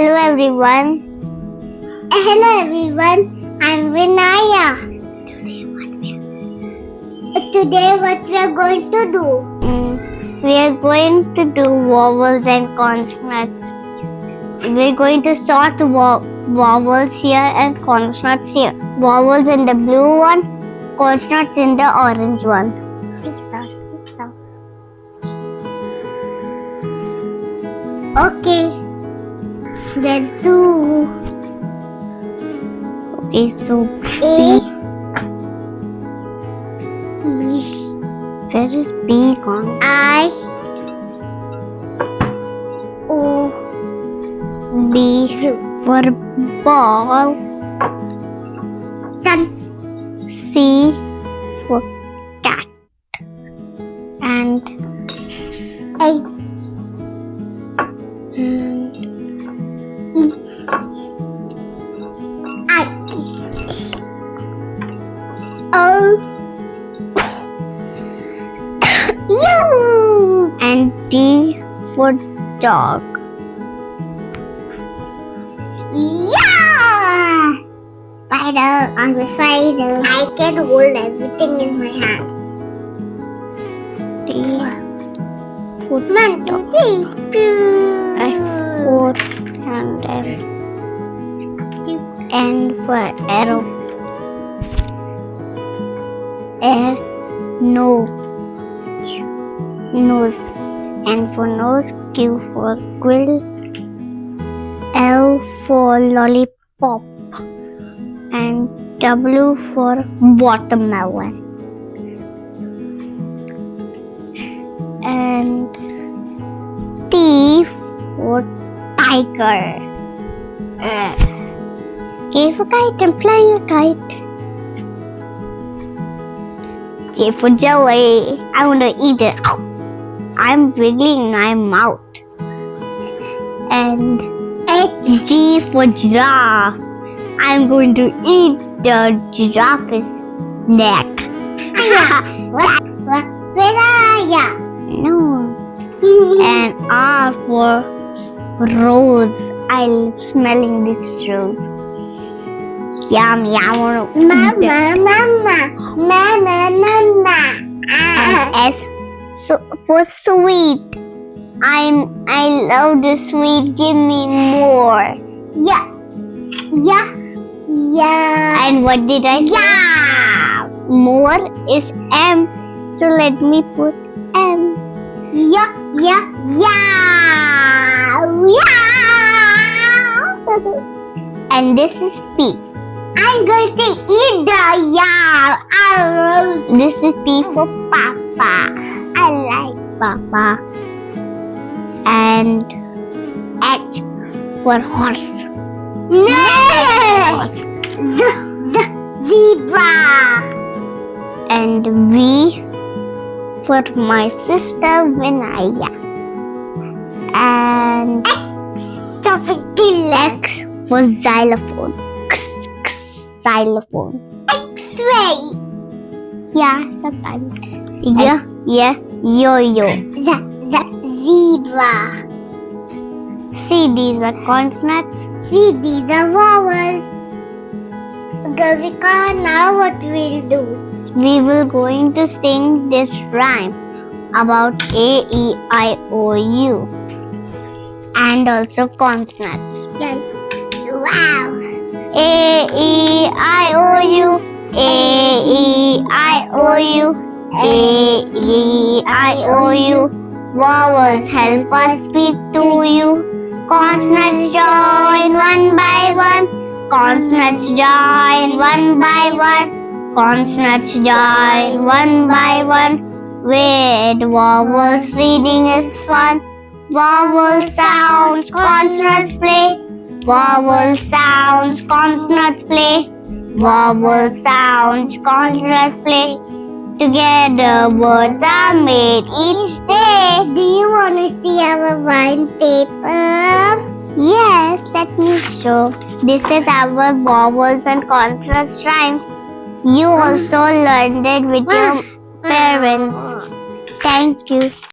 Hello everyone. I'm Vinaya. Today what we are going to do? We are going to do vowels and consonants. We are going to sort vowels here and consonants here. Vowels in the blue one, consonants in the orange one. Okay, let's do. Okay, so B. Where is B gone? I. O. B for ball. C for cat. And A. And E. I. O. U. And D for dog. Yeah! Spider, I'm a spider. I can hold everything in my hand. D for dog. F for hand and N for arrow. Nose. N for nose. Q for quill. L for lollipop. And W for watermelon. And T for tiger. K for kite, I'm flying a kite. J for jelly, I want to eat it. I'm wiggling my mouth. And G for giraffe, I'm going to eat the giraffe's neck. No. And R for rose, I'm smelling this rose. Yummy, I want to eat it. And S for sweet. I love the sweet. Give me more. Yeah. And what did I say? Yeah. More is M. So let me put M. Yeah. And this is P. I'm going to eat the yeah. This is P for Papa. I like Papa. And H for horse. Horse. Zebra. And V for my sister Vinaya. And X for xylophone. Xylophone. X-ray. Yeah, sometimes. Yeah. Yo-yo. Zebra. See, these are consonants. See, these are vowels. Garvika, now what we'll do? We will going to sing this rhyme about A, E, I, O, U. And also consonants. Wow. A, E, I, O, U. A, E, I, O, U. A, E, I, O, U. Vowels help us speak to you. Consonants join one by one. Consonants join one by one. Consonants join one by one. With vowels reading is fun. Vowel sounds, consonants play. Vowel sounds, consonants play. Vowel sounds, consonants play. Together words are made each day. Do you want to see our rhyme paper? Yes, let me show. This is our vowels and consonants rhymes. You also learned it with your parents. Thank you.